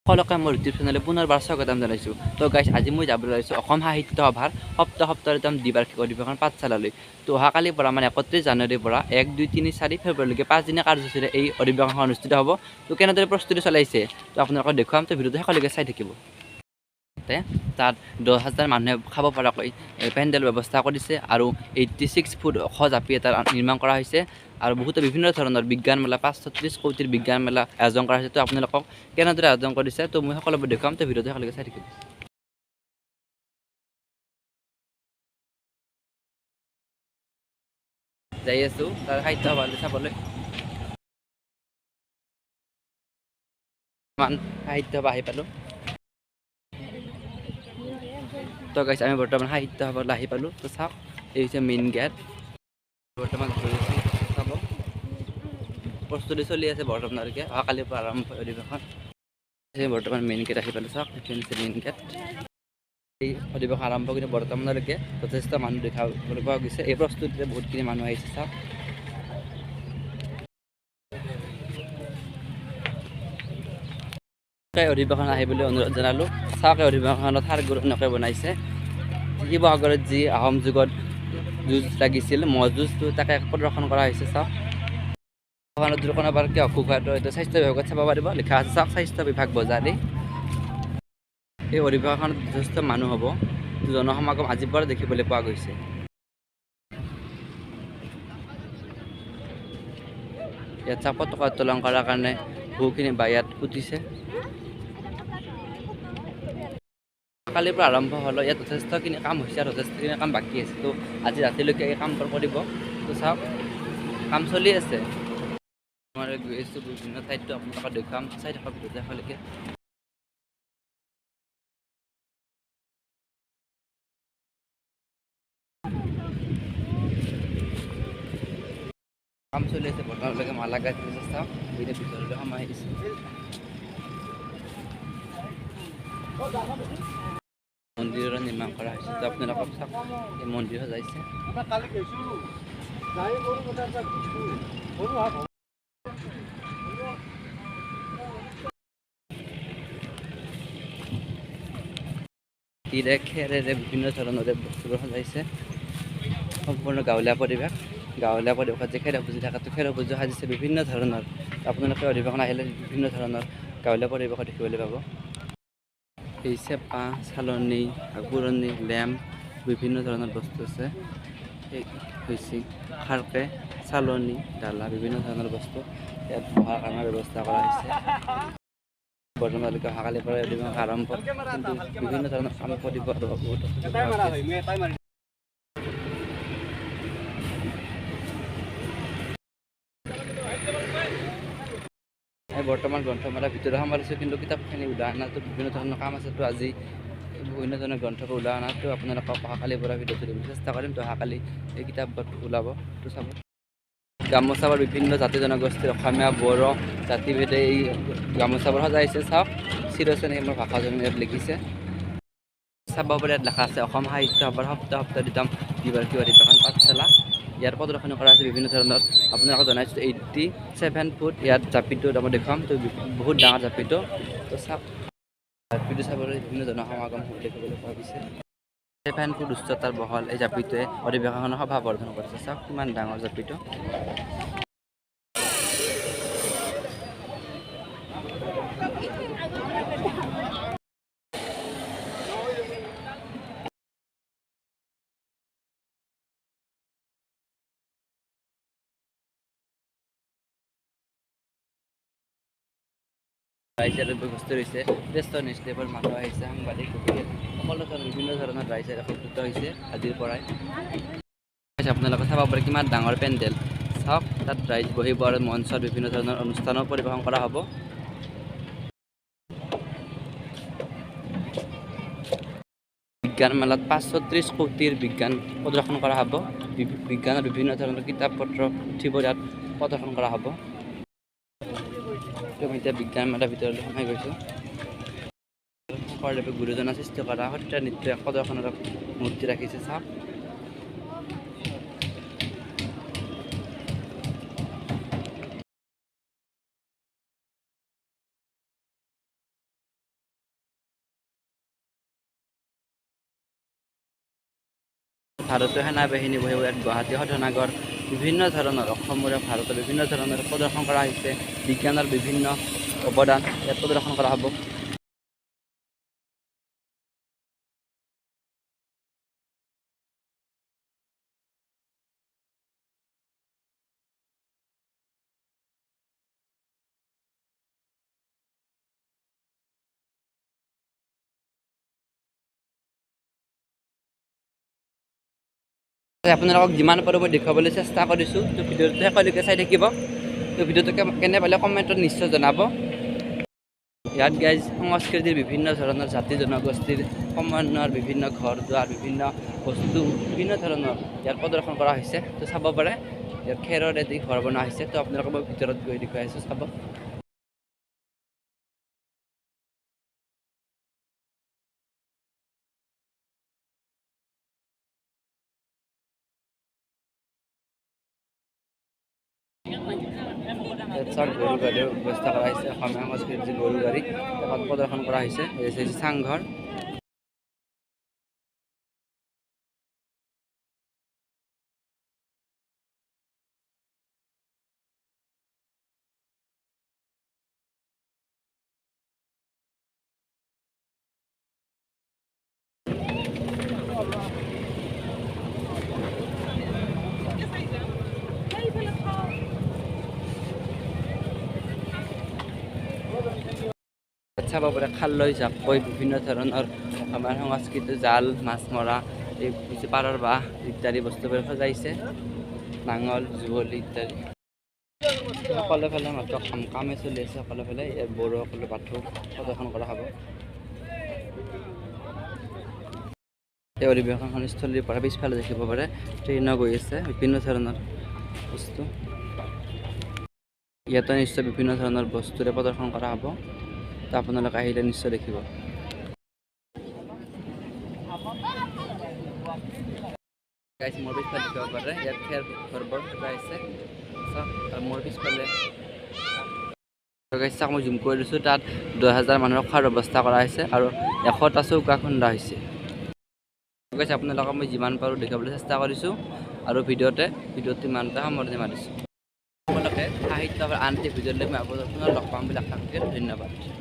সকলোকে মোৰ ইউটিউব চেনেলে পুনৰবাৰ স্বাগতম জনাইছোঁ। তো গাইছ, আজি মই যাবলৈ ওলাইছোঁ অসম সাহিত্য সভাৰ সপ্তাহৰ দ্বিবাৰ্ষিক অধিৱেশন পাঠশালালৈ। তো অহাকালিৰ পৰা মানে 31 জানুৱাৰীৰ পৰা 1, 2, 3, 4 ফেব্ৰুৱাৰীলৈকে 5 দিনীয়া কাৰ্যসূচীৰে এই অধিৱেশনখন অনুষ্ঠিত হ'ব। তো কেনেদৰে প্ৰস্তুতি চলাইছে তো আপোনালোকক দেখুৱাম। তো ভিডিঅ'টো শেষলৈকে চাই থাকিব। তাত 10,000 মানুহে খাব পৰাকৈ পেণ্ডেল ব্যৱস্থা কৰিছে আৰু 86 ফুট ওখ জাপি এটা নিৰ্মাণ কৰা হৈছে আৰু বহুতো বিভিন্ন ধৰণৰ বিজ্ঞান মেলা 530 কোটিৰ বিজ্ঞান মেলা আয়োজন কৰা হৈছে। তো আপোনালোকক কেনেদৰে আয়োজন কৰিছে তো মই সকলোবোৰ দেখুৱাম। তো ভিডিঅ'টো শেষলৈকে চাই থাকিব। যাই আছোঁ তাৰ সাহিত্য সভালৈ চাবলৈ। সাহিত্য সভা আহি পালোঁ। তো গাইছ, আমি বৰ্তমান সাহিত্য সভালৈ আহি পালোঁ। তো চাওক, এই হৈছে মেইন গেট। বৰ্তমান চাব প্ৰস্তুতি চলি আছে বৰ্তমানলৈকে। অহাকালিৰ পৰা আৰম্ভ অধিৱেশন। বৰ্তমান মেইন গেট আহি পালোঁ। চাওক, এইটো হৈছে মেইন গেট। এই অধিৱেশন আৰম্ভ কিন্তু বৰ্তমানলৈকে যথেষ্ট মানুহ দেখাবলৈ পোৱা গৈছে। এই প্ৰস্তুতিতে বহুতখিনি মানুহ আহিছে। চাওক, অধিৱেশন আহিবলৈ অনুৰোধ জনালোঁ। চাওক, অধিৱেশনত সাৰগুৰণকে বনাইছে। শিৱসাগৰত যি আহোম যুগত যুঁজ লাগিছিল, ম'হ যুঁজটো তাকে প্ৰদৰ্শন কৰা হৈছে। চাওক, যদি কোনোবাৰ কিয় অসুখ হয় তো এইটো স্বাস্থ্য বিভাগত চাব পাৰিব, লিখা আছে। চাওক, স্বাস্থ্য বিভাগ বজাৰী। এই অধিৱেশনত যথেষ্ট মানুহ হ'ব। জনসমাগম আজিৰ পৰা দেখিবলৈ পোৱা গৈছে। ইয়াত চাপ পতাকা উত্তোলন কৰাৰ কাৰণে বহুখিনি ইয়াত উঠিছে। কালিৰ পৰা আৰম্ভ হ'লে ইয়াত যথেষ্টখিনি কাম হৈছে আৰু যথেষ্টখিনি কাম বাকী আছে। তো আজি ৰাতিলৈকে এই কামবোৰ কৰিব। তো চাওক, কাম চলি আছে। মই গৈ আছোঁ বিভিন্ন ঠাইতো আপোনালোকক দেখুৱাম। চাই থাকক ভিডিঅ'টো শেষলৈকে। কাম চলি আছে বৰ্তমানলৈকে। মালা গাছ চাওক, এইটো ভিতৰলৈ সোমাই আহিছে। মন্দিৰৰ নিৰ্মাণ কৰা হৈছে। তো আপোনালোকক চাওক, এই মন্দিৰ সজাইছে। ইৰে খেৰেৰে বিভিন্ন ধৰণৰ বস্তুবোৰ সজাইছে। সম্পূৰ্ণ গাঁৱলীয়া পৰিৱেশ। গাঁৱলীয়া পৰিৱেশত যে খেৰ পুজি থাকে, খেৰ পুজি সাজিছে বিভিন্ন ধৰণৰ। আপোনালোকে অধিৱেশন আহিলে বিভিন্ন ধৰণৰ গাঁৱলীয়া পৰিৱেশত দেখিবলৈ পাব। এই চেপা, চালনী, পুৰণি লেম্প, বিভিন্ন ধৰণৰ বস্তু আছে। এই হৈছে খাৰকে, চালনী, ডালা, বিভিন্ন ধৰণৰ বস্তু ইয়াত বহাৰ কাৰণে ব্যৱস্থা কৰা হৈছে। বৰ্তমানলৈকে অহাকালিৰ পৰা অধিৱেশন আৰম্ভ, কিন্তু বিভিন্ন ধৰণৰ কাম কৰিব আৰু বহুত বৰ্তমান গ্ৰন্থমেলাৰ ভিতৰত সোমাইছোঁ, কিন্তু কিতাপখিনি ওলাই অনাটো বিভিন্ন ধৰণৰ কাম আছে। তো আজি বিভিন্ন ধৰণৰ গ্ৰন্থবোৰ ওলাই অনাটো আপোনালোকক অহাকালিৰ পৰা ভিডিঅ'টো দিব চেষ্টা কৰিম। তো অহাকালি এই কিতাপবোৰ ওলাব। তো চাব, গামোচাবোৰ বিভিন্ন জাতি জনগোষ্ঠীৰ অসমীয়া, বড়ো জাতিভেদে এই গামোচাবোৰ সজাইছে। চাওক, চিৰচেন মোৰ ভাষাজনে ইয়াত লিখিছে। চাব পাৰে, ইয়াত লেখা আছে অসম সাহিত্য সভাৰ দ্বিবাৰ্ষিক অধিৱেশন পাঠশালা। ইয়াৰ প্ৰদৰ্শনী কৰা আছে বিভিন্ন ধৰণৰ। আপোনালোকক জনাইছোঁ 87 ফুট ইয়াত জাপিটো মই দেখুৱাম। তো বহুত ডাঙৰ জাপিটো। তো চাওক, জাপিটো চাবলৈ বিভিন্ন জনসমাগম দেখিবলৈ পোৱা গৈছে। 7 ফুট উচ্চতাৰ বহল এই জাপিটোৱে অধিৱেশনৰ সভা বৰ্ধন কৰিছে। চাওক, কিমান ডাঙৰ জাপিটো। ৰাইজৰ বস্তু হৈছে শ্ৰেষ্ঠ নিশ্চয়বোৰ মানুহ আহিছে, সাংবাদিক, সকলো ধৰণৰ বিভিন্ন ধৰণৰ ৰাইজে একত্ৰিত হৈছে আজিৰ পৰাই। আপোনালোকে চাব পাৰে কিমান ডাঙৰ পেণ্ডেল। চাওক, তাত ৰাইজ বহিব আৰু মঞ্চত বিভিন্ন ধৰণৰ অনুষ্ঠানো পৰিৱেশন কৰা হ'ব। বিজ্ঞান মেলাত 530 কোটিৰ বিজ্ঞান প্ৰদৰ্শন কৰা হ'ব। বিজ্ঞানৰ বিভিন্ন ধৰণৰ কিতাপ পত্ৰ পুথিবোৰ ইয়াত প্ৰদৰ্শন কৰা হ'ব। আমি এতিয়া বিজ্ঞান মেলাৰ ভিতৰলৈ সোমাই গৈছোঁ। শংকৰদেৱে গুৰুজনাৰ সৃষ্টি কৰা সত্ৰীয়া নৃত্য প্ৰদৰ্শনৰ মূৰ্তি ৰাখিছে। চাওক, ভাৰতীয় সেনাবাহিনী বহিব ইয়াত গুৱাহাটী সদনাগৰ বিভিন্ন ধৰণৰ অসমৰে ভাৰতৰ বিভিন্ন ধৰণৰ প্ৰদৰ্শন কৰা হৈছে বিজ্ঞানৰ বিভিন্ন অৱদান ইয়াত প্ৰদৰ্শন কৰা হ'ব আপোনালোকক যিমান পাৰোঁ মই দেখুৱাবলৈ চেষ্টা কৰিছোঁ তো ভিডিঅ'টো শেষলৈকে চাই থাকিব তো ভিডিঅ'টো কেনে পালে কমেণ্টত নিশ্চয় জনাব ইয়াত গাইজ সংস্কৃতিৰ বিভিন্ন ধৰণৰ জাতি জনগোষ্ঠীৰ সমন্বয়ৰ বিভিন্ন ঘৰ দুৱাৰ বিভিন্ন বস্তু বিভিন্ন ধৰণৰ ইয়াত প্ৰদৰ্শন কৰা হৈছে তো চাব পাৰে ইয়াত খেৰৰে দি ঘৰ বনোৱা হৈছে তো আপোনালোকক মই ভিতৰত গৈ দেখুৱাই আছোঁ চাব চাওক গৰু গাড়ীৰ ব্যৱস্থা কৰা হৈছে অসমীয়া সংস্কৃতিৰ যি গৰু গাড়ী তাত প্ৰদৰ্শন কৰা হৈছে এই হৈছে চাংঘৰ চাব পাৰে খালৈ জাকৈ বিভিন্ন ধৰণৰ আমাৰ সংস্কৃতিৰ জাল মাছ মৰা এই পাৰৰ বাঁহ ইত্যাদি বস্তুবোৰ সজাইছে নাঙল যুৱলি ইত্যাদি সকলো ফালে মাত্ৰ কামে চলি আছে সকলো ফালে ইয়াত বড়োসকলে বাথৌ প্ৰদৰ্শন কৰা হ'ব এই অধিৱেশন স্থলীৰ পৰা পিছফালে দেখিব পাৰে ট্ৰেইনো গৈ আছে বিভিন্ন ধৰণৰ বস্তু ইয়াতে নিশ্চয় বিভিন্ন ধৰণৰ বস্তুৰে প্ৰদৰ্শন কৰা হ'ব তো আপোনালোকে আহিলে নিশ্চয় দেখিব গাইজ মোৰ পিছফালে দেখিব পাৰে ইয়াত খেৰ ঘৰবোৰ সজাইছে আৰু মোৰ পিছফালে গাইজ চাওক মই জুম কৰি দিছোঁ তাত 10,000 মানুহৰ খোৱাৰ ব্যৱস্থা কৰা হৈছে আৰু 100টা চৌকা খুন্দা হৈছে গাইজ আপোনালোকক মই যিমান পাৰোঁ দেখাবলৈ চেষ্টা কৰিছোঁ আৰু ভিডিঅ'টো ইমানতে সামৰণি মাৰিছোঁ আপোনালোকে সাহিত্য আন এটি ভিডিঅ'লৈ মই আপোনালোকক লগ পাম বুলি আশা কৰিছোঁ ধন্যবাদ